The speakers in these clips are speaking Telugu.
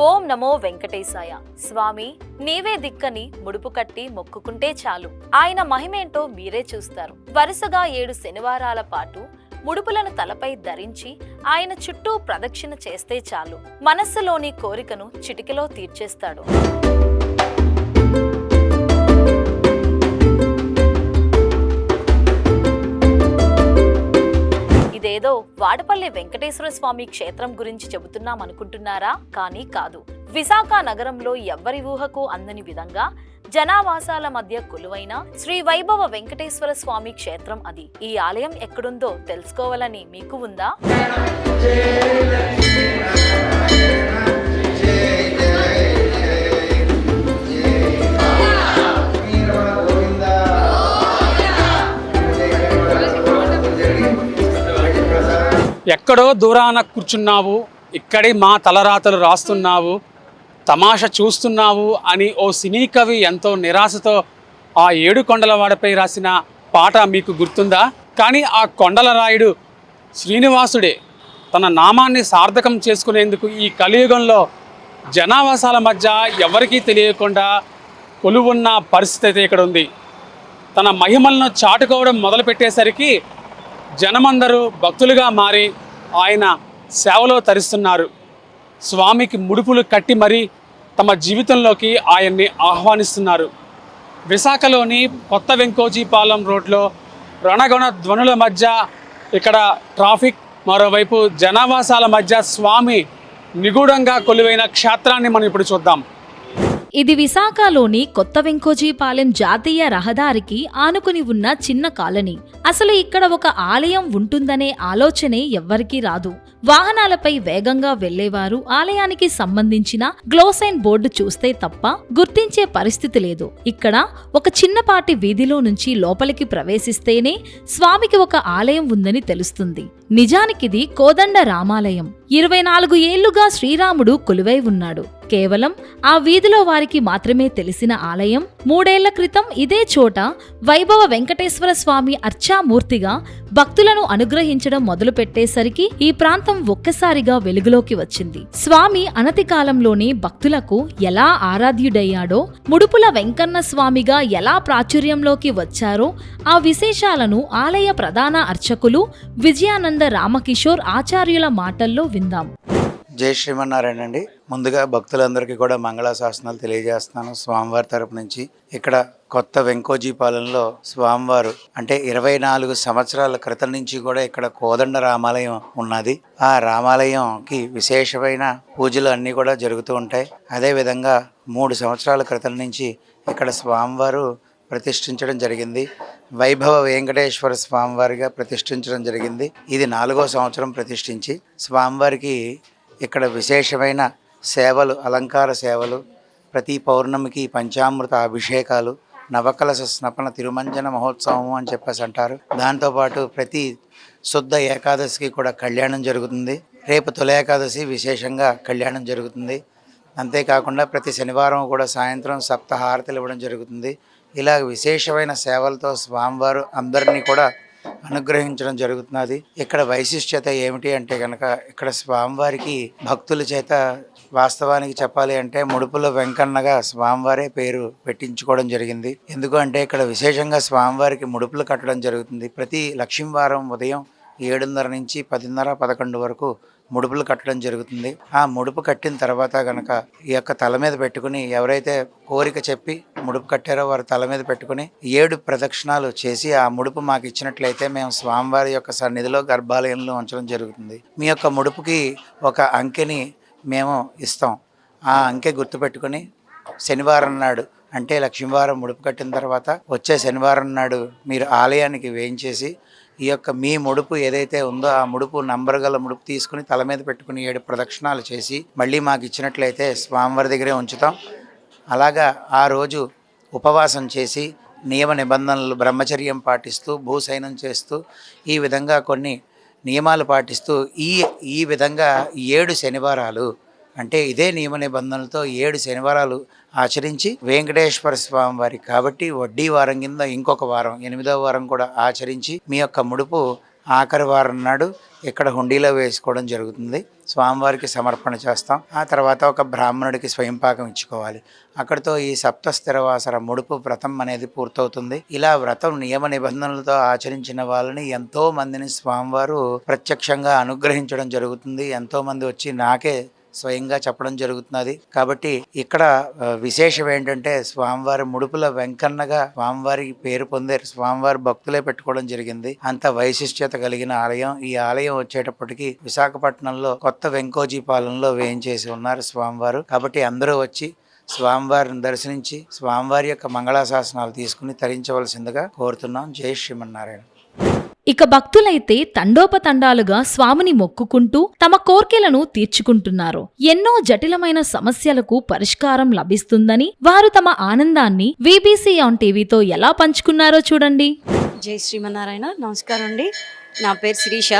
ఓం నమో వెంకటేశాయ. స్వామి, నీవే దిక్కని ముడుపు కట్టి మొక్కుకుంటే చాలు. ఆయన మహిమేంటో మీరే చూస్తారు. వరుసగా 7 శనివారాల పాటు ముడుపులను తలపై ధరించి ఆయన చుట్టూ ప్రదక్షిణ చేస్తే చాలు, మనస్సులోని కోరికను చిటికెలో తీర్చేస్తాడు. ఇదేదో వాడపల్లి వెంకటేశ్వర స్వామి క్షేత్రం గురించి చెబుతున్నాం అనుకుంటున్నారా? కానీ కాదు. విశాఖ నగరంలో ఎవ్వరి ఊహకు అందని విధంగా జనావాసాల మధ్య కొలువైన శ్రీ వైభవ వెంకటేశ్వర స్వామి క్షేత్రం అది. ఈ ఆలయం ఎక్కడుందో తెలుసుకోవాలని మీకు ఉందా? ఎక్కడో దూరాన కూర్చున్నావు, ఇక్కడే మా తలరాతలు రాస్తున్నావు, తమాషా చూస్తున్నావు అని ఓ సినీ కవి ఎంతో నిరాశతో ఆ 7 కొండల వాడపై రాసిన పాట మీకు గుర్తుందా? కానీ ఆ కొండల రాయుడు శ్రీనివాసుడే తన నామాన్ని సార్థకం చేసుకునేందుకు ఈ కలియుగంలో జనావాసాల మధ్య ఎవరికీ తెలియకుండా కొలువున్న పరిస్థితి అయితే ఇక్కడ ఉంది. తన మహిమలను చాటుకోవడం మొదలుపెట్టేసరికి జనమందరూ భక్తులుగా మారి ఆయన సేవలో తరిస్తున్నారు. స్వామికి ముడుపులు కట్టి మరీ తమ జీవితంలోకి ఆయన్ని ఆహ్వానిస్తున్నారు. విశాఖలోని కొత్త వెంకోజీపాలెం రోడ్లో రణగొణ ధ్వనుల మధ్య ఇక్కడ ట్రాఫిక్, మరోవైపు జనావాసాల మధ్య స్వామి నిగూఢంగా కొలువైన క్షేత్రాన్ని మనం ఇప్పుడు చూద్దాం. ఇది విశాఖలోని కొత్త వెంకోజీపాలెం జాతీయ రహదారికి ఆనుకుని ఉన్న చిన్న కాలనీ. అసలు ఇక్కడ ఒక ఆలయం ఉంటుందనే ఆలోచనే ఎవ్వరికీ రాదు. వాహనాలపై వేగంగా వెళ్లేవారు ఆలయానికి సంబంధించిన గ్లోసైన్ బోర్డు చూస్తే తప్ప గుర్తించే పరిస్థితి లేదు. ఇక్కడ ఒక చిన్నపాటి వీధిలో నుంచి లోపలికి ప్రవేశిస్తేనే స్వామికి ఒక ఆలయం ఉందని తెలుస్తుంది. నిజానికిది కోదండ రామాలయం. 24 ఏళ్లుగా శ్రీరాముడు కొలువై ఉన్నాడు. కేవలం ఆ వీధిలో వారికి మాత్రమే తెలిసిన ఆలయం 3 ఏళ్ల క్రితం ఇదే చోట వైభవ వెంకటేశ్వర స్వామి అర్చామూర్తిగా భక్తులను అనుగ్రహించడం మొదలుపెట్టేసరికి ఈ ప్రాంతం ఒక్కసారిగా వెలుగులోకి వచ్చింది. స్వామి అనతి కాలంలోనే భక్తులకు ఎలా ఆరాధ్యుడయ్యాడో, ముడుపుల వెంకన్న స్వామిగా ఎలా ప్రాచుర్యంలోకి వచ్చారో ఆ విశేషాలను ఆలయ ప్రధాన అర్చకులు విజయానంద రామకిషోర్ ఆచార్యుల మాటల్లో విందాం. జై శ్రీమన్నారాయణ అండి. ముందుగా భక్తులందరికీ కూడా మంగళాశాసనాలు తెలియజేస్తున్నాను స్వామివారి తరపు నుంచి. ఇక్కడ కొత్త వెంకోజీపాలెంలో స్వామివారు అంటే 24 సంవత్సరాల క్రితం నుంచి కూడా ఇక్కడ కోదండ రామాలయం ఉన్నది. ఆ రామాలయంకి విశేషమైన పూజలు అన్నీ కూడా జరుగుతూ ఉంటాయి. అదేవిధంగా 3 సంవత్సరాల క్రితం నుంచి ఇక్కడ స్వామివారు ప్రతిష్ఠించడం జరిగింది. వైభవ వెంకటేశ్వర స్వామివారిగా ప్రతిష్ఠించడం జరిగింది. ఇది 4వ సంవత్సరం ప్రతిష్ఠించి స్వామివారికి ఇక్కడ విశేషమైన సేవలు, అలంకార సేవలు, ప్రతి పౌర్ణమికి పంచామృత అభిషేకాలు, నవకలశ స్నపన తిరుమంజన మహోత్సవం అని చెప్పేసి అంటారు. దాంతోపాటు ప్రతి శుద్ధ ఏకాదశికి కూడా కళ్యాణం జరుగుతుంది. రేపు తొలి ఏకాదశి విశేషంగా కళ్యాణం జరుగుతుంది. అంతేకాకుండా ప్రతి శనివారం కూడా సాయంత్రం సప్తహారతులు ఇవ్వడం జరుగుతుంది. ఇలా విశేషమైన సేవలతో స్వామివారు అందరినీ కూడా అనుగ్రహించడం జరుగుతున్నది. ఇక్కడ వైశిష్ట్యత ఏమిటి అంటే కనుక ఇక్కడ స్వామివారికి భక్తుల చేత వాస్తవానికి చెప్పాలి అంటే ముడుపుల వెంకన్నగా స్వామివారే పేరు పెట్టించుకోవడం జరిగింది. ఎందుకంటే ఇక్కడ విశేషంగా స్వామివారికి ముడుపులు కట్టడం జరుగుతుంది. ప్రతి లక్ష్మీవారం ఉదయం 7:30 నుంచి 10:30, 11 వరకు ముడుపులు కట్టడం జరుగుతుంది. ఆ ముడుపు కట్టిన తర్వాత కనుక ఈ యొక్క తల మీద పెట్టుకుని ఎవరైతే కోరిక చెప్పి ముడుపు కట్టారో వారి తల మీద పెట్టుకుని 7 ప్రదక్షిణాలు చేసి ఆ ముడుపు మాకు ఇచ్చినట్లయితే మేము స్వామివారి యొక్క సన్నిధిలో గర్భాలయంలో ఉంచడం జరుగుతుంది. మీ యొక్క ముడుపుకి ఒక అంకెని మేము ఇస్తాం. ఆ అంకె గుర్తుపెట్టుకుని శనివారం నాడు అంటే లక్ష్మీవారం ముడుపు కట్టిన తర్వాత వచ్చే శనివారం నాడు మీరు ఆలయానికి వేయించేసి ఈ యొక్క మీ ముడుపు ఏదైతే ఉందో ఆ ముడుపు నంబర్ గల ముడుపు తీసుకుని తల మీద పెట్టుకుని 7 ప్రదక్షిణాలు చేసి మళ్ళీ మాకు ఇచ్చినట్లయితే స్వామివారి దగ్గరే ఉంచుతాం. అలాగా ఆ రోజు ఉపవాసం చేసి నియమ నిబంధనలు బ్రహ్మచర్యం పాటిస్తూ భూశయనం చేస్తూ ఈ విధంగా కొన్ని నియమాలు పాటిస్తూ ఈ విధంగా 7 శనివారాలు అంటే ఇదే నియమ నిబంధనలతో 7 శనివారాలు ఆచరించి వెంకటేశ్వర స్వామి వారి కాబట్టి వడ్డీ వారం కింద ఇంకొక వారం 8వ వారం కూడా ఆచరించి మీ యొక్క ముడుపు ఆఖరి వారం నాడు ఇక్కడ హుండీలో వేసుకోవడం జరుగుతుంది. స్వామివారికి సమర్పణ చేస్తాం. ఆ తర్వాత ఒక బ్రాహ్మణుడికి స్వయంపాకం ఇచ్చుకోవాలి. అక్కడితో ఈ సప్త స్థిరవాసర ముడుపు వ్రతం అనేది పూర్తవుతుంది. ఇలా వ్రతం నియమ నిబంధనలతో ఆచరించిన వాళ్ళని ఎంతో మందిని స్వామివారు ప్రత్యక్షంగా అనుగ్రహించడం జరుగుతుంది. ఎంతో మంది వచ్చి నాకే స్వయంగా చెప్పడం జరుగుతున్నది. కాబట్టి ఇక్కడ విశేషం ఏంటంటే స్వామివారి ముడుపుల వెంకన్నగా స్వామివారికి పేరు పొందారు. స్వామివారి భక్తులే పెట్టుకోవడం జరిగింది. అంత వైశిష్ట్యత కలిగిన ఆలయం. ఈ ఆలయం వచ్చేటప్పటికి విశాఖపట్నంలో కొత్త వెంకోజీ పాలెంలో వేయించేసి ఉన్నారు స్వామివారు. కాబట్టి అందరూ వచ్చి స్వామివారిని దర్శించి స్వామివారి యొక్క మంగళాశాసనాలు తీసుకుని తరించవలసిందిగా కోరుతున్నాం. జై శ్రీమన్నారాయణ. ఇక భక్తులైతే తండోపతండాలుగా స్వామిని మొక్కుకుంటూ తమ కోర్కెలను తీర్చుకుంటున్నారు. ఎన్నో జటిలమైన సమస్యలకు పరిష్కారం లభిస్తుందని వారు తమ ఆనందాన్ని వీబీసీ ఆన్ టీవీతో ఎలా పంచుకున్నారో చూడండి. జై శ్రీమన్నారాయణ. నమస్కారం అండి. నా పేరు శిరీష.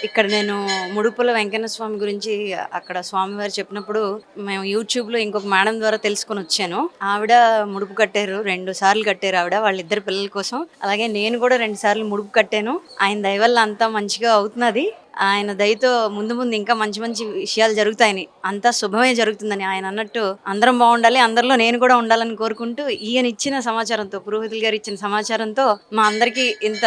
ఇక్కడ నేను ముడుపుల వెంకన్న స్వామి గురించి అక్కడ స్వామివారు చెప్పినప్పుడు మేము యూట్యూబ్లో ఇంకొక మేడం ద్వారా తెలుసుకొని వచ్చాను. ఆవిడ ముడుపు కట్టారు, 2 సార్లు కట్టారు ఆవిడ వాళ్ళిద్దరు పిల్లల కోసం. అలాగే నేను కూడా 2 సార్లు ముడుపు కట్టాను. ఆయన దయ వల్ల అంతా మంచిగా అవుతున్నది. ఆయన దయతో ముందు ముందు ఇంకా మంచి మంచి విషయాలు జరుగుతాయని, అంతా శుభమే జరుగుతుందని ఆయన అన్నట్టు అందరం బాగుండాలి, అందరిలో నేను కూడా ఉండాలని కోరుకుంటూ ఈయన ఇచ్చిన సమాచారంతో, పురోహితులు గారు ఇచ్చిన సమాచారంతో మా అందరికీ ఇంత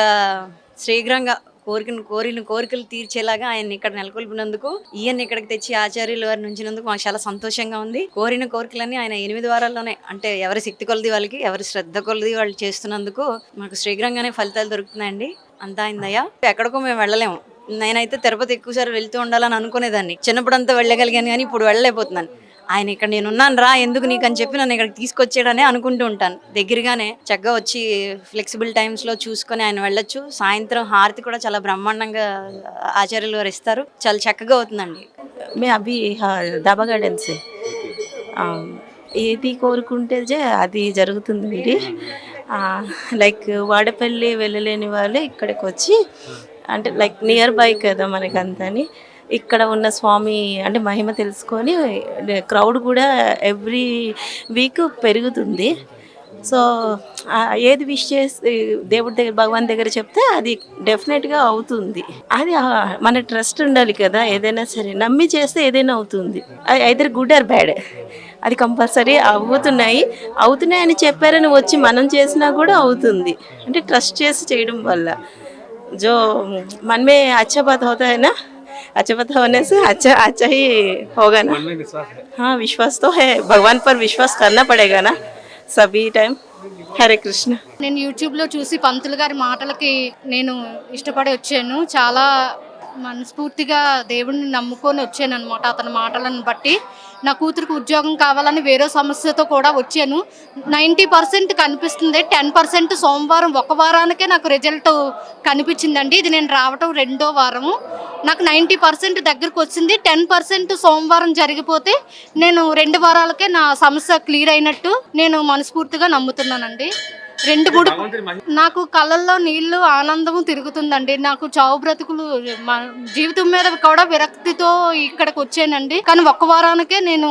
శీఘ్రంగా కోరిన కోరికలు తీర్చేలాగా ఆయన ఇక్కడ నెలకొల్పినందుకు, ఈయన ఇక్కడికి తెచ్చి ఆచార్యుల వారిని ఉంచినందుకు మాకు చాలా సంతోషంగా ఉంది. కోరిన కోరికలన్నీ ఆయన 8 వారాల్లోనే, అంటే ఎవరి శక్తి కొలది వాళ్ళకి, ఎవరి శ్రద్ధ కొలది వాళ్ళు చేస్తున్నందుకు మాకు శీఘ్రంగానే ఫలితాలు దొరుకుతున్నాయండి. అంతా అయిందయ్యా. ఎక్కడికో మేము వెళ్ళలేము. నేనైతే తిరుపతి ఎక్కువసారి వెళ్తూ ఉండాలని అనుకునేదాన్ని. చిన్నప్పుడు అంతా వెళ్ళగలిగాను కానీ ఇప్పుడు వెళ్ళలేకపోతున్నాను. ఆయన ఇక్కడ నేనున్నాను రా, ఎందుకు నీకు అని చెప్పి నన్ను ఇక్కడికి తీసుకొచ్చాడనే అనుకుంటూ ఉంటాను. దగ్గరగానే చక్కగా వచ్చి ఫ్లెక్సిబుల్ టైమ్స్లో చూసుకొని ఆయన వెళ్ళొచ్చు. సాయంత్రం హారతి కూడా చాలా బ్రహ్మాండంగా ఆచార్యులు వారు ఇస్తారు. చాలా చక్కగా అవుతుందండి. మేము అవి దాబా గార్డెన్స్ ఏది కోరుకుంటే అది జరుగుతుంది ఇది. లైక్ వాడపల్లి వెళ్ళలేని వాళ్ళు ఇక్కడికి వచ్చి, అంటే లైక్ నియర్ బై కదా మనకంతని, ఇక్కడ ఉన్న స్వామి అంటే మహిమ తెలుసుకొని క్రౌడ్ కూడా ఎవ్రీ వీక్ పెరుగుతుంది. సో ఏది విష్ చేసి దేవుడి దగ్గర, భగవాన్ దగ్గర చెప్తే అది డెఫినెట్గా అవుతుంది. అది మన ట్రస్ట్ ఉండాలి కదా. ఏదైనా సరే నమ్మి చేస్తే ఏదైనా అవుతుంది. అది ఐదర్ గుడ్ ఆర్ బ్యాడ్, అది కంపల్సరీ అవుతున్నాయని చెప్పారని వచ్చి మనం చేసినా కూడా అవుతుంది. అంటే ట్రస్ట్ చేసి చేయడం వల్ల जो मन में अच्छा बात होता है ना, अच्छा बात होने से अच्छा ही होगा ना. हाँ, विश्वास तो है, भगवान पर विश्वास करना पड़ेगा ना सभी टाइम. హరే కృష్ణ. నేను యూట్యూబ్లో చూసి పంతులు గారి మాటలకి నేను ఇష్టపడి వచ్చాను. చాలా మనస్ఫూర్తిగా దేవుడిని నమ్ముకొని వచ్చాను అనమాట. అతని మాటలను బట్టి నా కూతురికి ఉద్యోగం కావాలని వేరే సమస్యతో కూడా వచ్చాను. 90% కనిపిస్తుంది. 10% సోమవారం ఒక వారానికే నాకు రిజల్ట్ కనిపించిందండి. ఇది నేను రావటం 2వ వారము. నాకు 90% దగ్గరకు వచ్చింది. 10% సోమవారం జరిగిపోతే నేను 2 వారాలకే నా సమస్య క్లియర్ అయినట్టు నేను మనస్ఫూర్తిగా నమ్ముతున్నానండి. 2 ముడుపు నాకు కళ్ళల్లో నీళ్లు, ఆనందము తిరుగుతుందండి. నాకు చావు బ్రతుకులు జీవితం మీద కూడా విరక్తితో ఇక్కడికి వచ్చానండి. కానీ 1 వారానికే నేను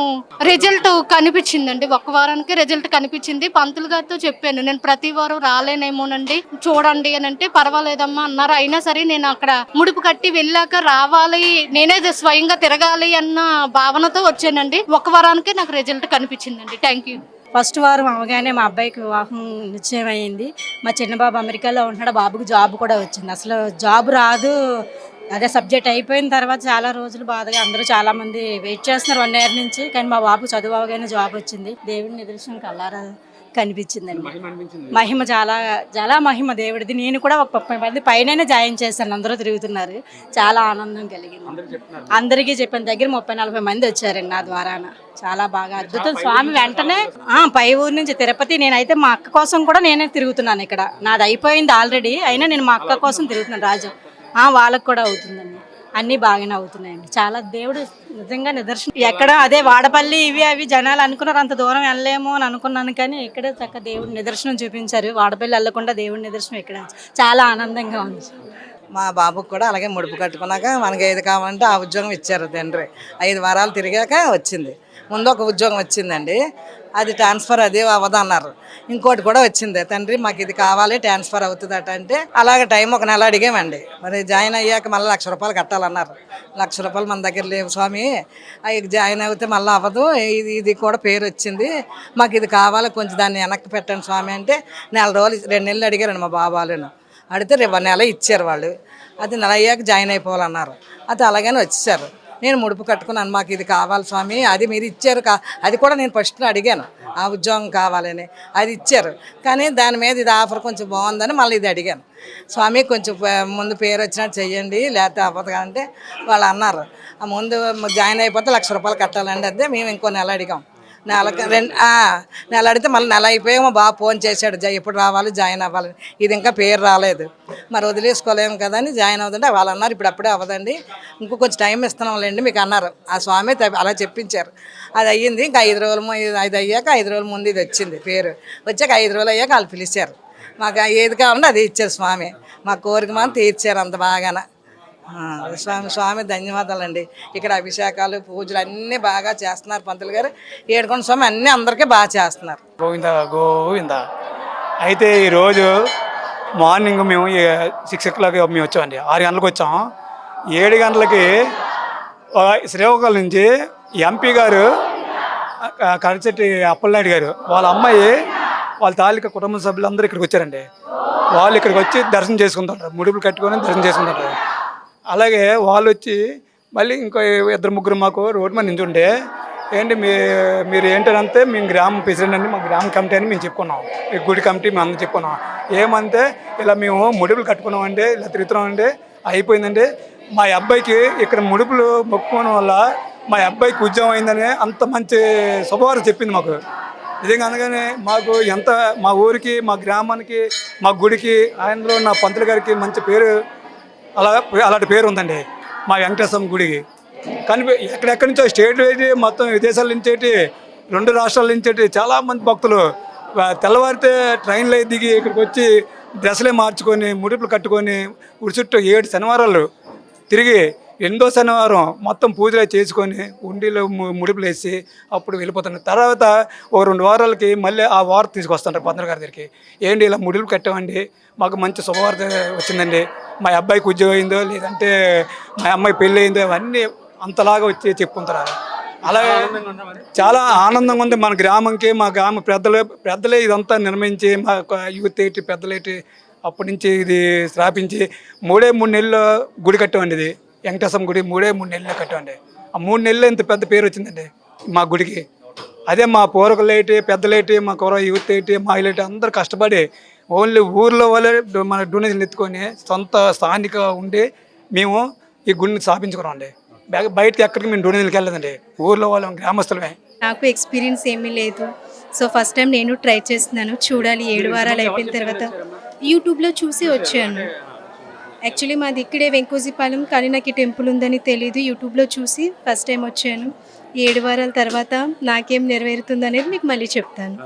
రిజల్ట్ కనిపించిందండి. 1 వారానికే రిజల్ట్ కనిపించింది. పంతులు గారితో చెప్పాను, నేను ప్రతి వారం రాలేనేమోనండి, చూడండి అని అంటే పర్వాలేదమ్మా అన్నారు. అయినా సరే నేను అక్కడ ముడుపు కట్టి వెళ్ళాక రావాలి, నేనే స్వయంగా తిరగాలి అన్న భావనతో వచ్చానండి. 1 వారానికే నాకు రిజల్ట్ కనిపించిందండి. Thank you. ఫస్ట్ వారం అవగానే మా అబ్బాయికి వివాహం నిశ్చయమైంది. మా చిన్న బాబు అమెరికాలో ఉంటున్నాడు. బాబుకి జాబ్ కూడా వచ్చింది. అసలు జాబ్ రాదు, అదే సబ్జెక్ట్ అయిపోయిన తర్వాత చాలా రోజులు బాధగా అందరూ చాలా మంది వెయిట్ చేస్తున్నారు 1 year నుంచి. కానీ మా బాబు చదువు అవగానే జాబ్ వచ్చింది. దేవుడి నిదర్శనం కల్లారా కనిపించిందండి. మహిమ చాలా చాలా మహిమ దేవుడిది. నేను కూడా ఒక 30 మంది పైన జాయిన్ చేశాను. అందరూ తిరుగుతున్నారు. చాలా ఆనందం కలిగింది. అందరికీ చెప్పాను. దగ్గర 30-40 మంది వచ్చారండి నా ద్వారాన. చాలా బాగా అద్భుతం. స్వామి వెంటనే పై ఊరు నుంచి తిరుపతి, నేనైతే మా అక్క కోసం కూడా నేనే తిరుగుతున్నాను. ఇక్కడ నాది అయిపోయింది ఆల్రెడీ, అయినా నేను మా అక్క కోసం తిరుగుతున్నాను. రాజు వాళ్ళకు కూడా అవుతుందండి. అన్నీ బాగానే అవుతున్నాయండి. చాలా దేవుడు నిజంగా నిదర్శనం. ఎక్కడ అదే వాడపల్లి ఇవి అవి జనాలు అనుకున్నారు అంత దూరం వెళ్ళలేమో అని అనుకున్నాను, కానీ ఇక్కడే చక్కగా దేవుడి నిదర్శనం చూపించారు. వాడపల్లి వెళ్ళకుండా దేవుడి నిదర్శనం ఇక్కడ చాలా ఆనందంగా ఉంది. మా బాబుకి కూడా అలాగే ముడుపు కట్టుకున్నాక మనకి ఏది కావాలంటే ఆ ఉద్యోగం ఇచ్చారు తండ్రి. 5 వారాలు తిరిగాక వచ్చింది. ముందు ఒక ఉద్యోగం వచ్చిందండి, అది ట్రాన్స్ఫర్ అది అవ్వదన్నారు. ఇంకోటి కూడా వచ్చింది, తండ్రి మాకు ఇది కావాలి ట్రాన్స్ఫర్ అవుతుందట అంటే అలాగే టైం ఒక నెల అడిగామండి. మరి జాయిన్ అయ్యాక మళ్ళీ ₹1,00,000 కట్టాలన్నారు. ₹1,00,000 మన దగ్గర లేవు స్వామి, అవి జాయిన్ అవుతే మళ్ళీ అవ్వదు, ఇది కూడా పేరు వచ్చింది, మాకు ఇది కావాలి, కొంచెం దాన్ని వెనక్కి పెట్టండి స్వామి అంటే 4 రోజులు 2 నెలలు అడిగారండి మా బాబాలను. అడిగితే రేపు నెల ఇచ్చారు వాళ్ళు. అది నెల అయ్యాక జాయిన్ అయిపోవాలన్నారు. అది అలాగనే వచ్చేసారు. నేను ముడుపు కట్టుకున్నాను, మాకు ఇది కావాలి స్వామి, అది మీరు ఇచ్చారు అది కూడా నేను ఫస్ట్లో అడిగాను, ఆ ఉద్యోగం కావాలని, అది ఇచ్చారు. కానీ దాని మీద ఇది ఆఫర్ కొంచెం బాగుందని మళ్ళీ ఇది అడిగాను. స్వామి కొంచెం ముందు పేరు వచ్చినట్టు చెయ్యండి, లేకపోతే అవ్వదు అంటే వాళ్ళు అన్నారు, ముందు జాయిన్ అయిపోతే ₹1,00,000 కట్టాలండి. అదే మేము ఇంకో నెల అడిగాం. నెల అడిగితే మళ్ళీ నెల అయిపోయి మా బాబు ఫోన్ చేశాడు, ఎప్పుడు రావాలి జాయిన్ అవ్వాలని. ఇది ఇంకా పేరు రాలేదు, మరి వదిలేసుకోలేము కదా అని జాయిన్ అవుతుంటే వాళ్ళు అన్నారు ఇప్పుడు అప్పుడే అవ్వదండి, ఇంకో కొంచెం టైం ఇస్తున్నాంలేండి మీకు అన్నారు. ఆ స్వామి అలా చెప్పించారు. అది అయ్యింది. ఇంకా 5 రోజులు ఇది అయ్యాక 5 రోజుల ముందు ఇది వచ్చింది పేరు. వచ్చాక 5 రోజులు అయ్యాక వాళ్ళు పిలిచారు. మాకు ఏది కావాలంటే అది ఇచ్చారు స్వామి. మా కోరిక మాత్రం తీర్చారు అంత బాగానే. స్వామి ధన్యవాదాలండి. ఇక్కడ అభిషేకాలు పూజలు అన్నీ బాగా చేస్తున్నారు పంతులు గారు. ఏడుకొండ స్వామి అన్నీ అందరికీ బాగా చేస్తున్నారు. గోవింద గోవింద. అయితే ఈరోజు మార్నింగ్ మేము 6 o'clock మేము వచ్చామండి. 6 గంటలకు వచ్చాం. 7 గంటలకి శ్రీకాకుళం నుంచి ఎంపీ గారు కరిచెట్టి అప్పలనాయుడు గారు వాళ్ళ అమ్మాయి వాళ్ళ తాలూకా కుటుంబ సభ్యులందరూ ఇక్కడికి వచ్చారండి. వాళ్ళు ఇక్కడికి వచ్చి దర్శనం చేసుకుంటారు, ముడుపులు కట్టుకొని దర్శనం చేసుకుంటారు. అలాగే వాళ్ళు వచ్చి మళ్ళీ ఇంకో 2-3 మాకు రోడ్డు మీద నించుంటే ఏంటి మీరు ఏంటంటే మేము గ్రామ ప్రెసిడెంట్ అండి, మా గ్రామ కమిటీ అని మేము చెప్పుకున్నాం, ఈ గుడి కమిటీ మేము అందరూ చెప్పుకున్నాం. ఏమంటే ఇలా మేము ముడుపులు కట్టుకున్నామంటే ఇలా తిరుగుతున్నామంటే అయిపోయిందండి. మా అబ్బాయికి ఇక్కడ ముడుపులు మొక్కుకోవడం వల్ల మా అబ్బాయికి ఉద్యోగం అయిందని అంత మంచి శుభవార్త చెప్పింది మాకు. నిజంగా అనగానే మాకు ఎంత మా ఊరికి, మా గ్రామానికి, మా గుడికి, ఆయనలో ఉన్న పంతులు గారికి మంచి పేరు, అలాంటి పేరు ఉందండి మా వెంకటేశ్వర గుడికి. కానీ ఎక్కడెక్కడి నుంచో స్టేట్ ఏంటి, మొత్తం విదేశాల నుంచి 2 రాష్ట్రాల నుంచి చాలామంది భక్తులు తెల్లవారితే ట్రైన్లో దిగి ఇక్కడికి వచ్చి డ్రెస్సులే మార్చుకొని ముడుపులు కట్టుకొని ఉడి చుట్టూ 7 శనివారాలు తిరిగి 8వ శనివారం మొత్తం పూజలు చేసుకొని ఉండిలో ముడుపులు వేసి అప్పుడు వెళ్ళిపోతున్నారు. తర్వాత ఓ 2 వారాలకి మళ్ళీ ఆ వార్త తీసుకొస్తుంటారు పంతులు గారి దగ్గరికి. ఏంటి ఇలా ముడుపులు కట్టామండి, మాకు మంచి శుభవార్త వచ్చిందండి, మా అబ్బాయికి ఉద్యోగం అయిందో లేదంటే మా అమ్మాయి పెళ్ళి అయిందో, అవన్నీ అంతలాగా వచ్చి చెప్పుకుంటారు. అలాగే చాలా ఆనందంగా ఉంది. మన గ్రామంకి, మా గ్రామ పెద్దలే ఇదంతా నిర్మించి, మా యూత్ పెద్దలేటి అప్పటి నుంచి ఇది స్థాపించి 3 నెలలు గుడి కట్టామండి. ఇది వెంకటేశ్వర గుడి 3 నెలలు కట్టామండి. ఆ 3 నెలలు ఇంత పెద్ద పేరు వచ్చిందండి మా గుడికి. అదే మా పూర్వకులేటి, పెద్దలేటి, మా కూర యూత్ మహిళటి అందరూ కష్టపడి ఓన్లీ ఊర్లో వాళ్ళే మన డొనేషన్లు ఎత్తుకొని సొంత స్థానిక ఉండి మేము ఈ గుడిని స్థాపించుకున్నాం అండి. బయటకి ఎక్కడికి మేము డొనేషన్కి వెళ్ళలేదండి, ఊర్లో వాళ్ళం గ్రామస్తులమే. నాకు ఎక్స్పీరియన్స్ ఏమీ లేదు, సో ఫస్ట్ టైం నేను ట్రై చేస్తున్నాను. చూడాలి 7 వారాలు అయిపోయిన తర్వాత. యూట్యూబ్లో చూసి వచ్చాను. యాక్చువల్లీ మాది ఇక్కడే వెంకోజీపాలెం, కానీ నాకు ఈ టెంపుల్ ఉందని తెలీదు. యూట్యూబ్లో చూసి ఫస్ట్ టైం వచ్చాను. 7 వారాల తర్వాత నాకేం నెరవేరుతుంది అనేది మీకు మళ్ళీ చెప్తాను.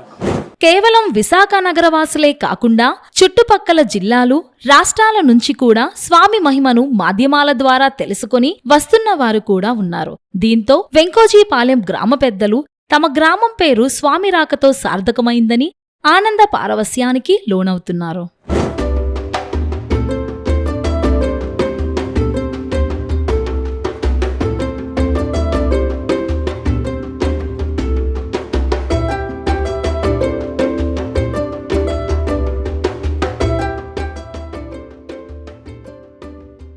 కేవలం విశాఖ నగరవాసులే కాకుండా చుట్టుపక్కల జిల్లాలు, రాష్ట్రాల నుంచి కూడా స్వామి మహిమను మాధ్యమాల ద్వారా తెలుసుకొని వస్తున్న వారు కూడా ఉన్నారు. దీంతో వెంకోజీపాలెం గ్రామ పెద్దలు తమ గ్రామం పేరు స్వామి రాకతో సార్థకమైందని ఆనంద పారవస్యానికి లోనవుతున్నారు.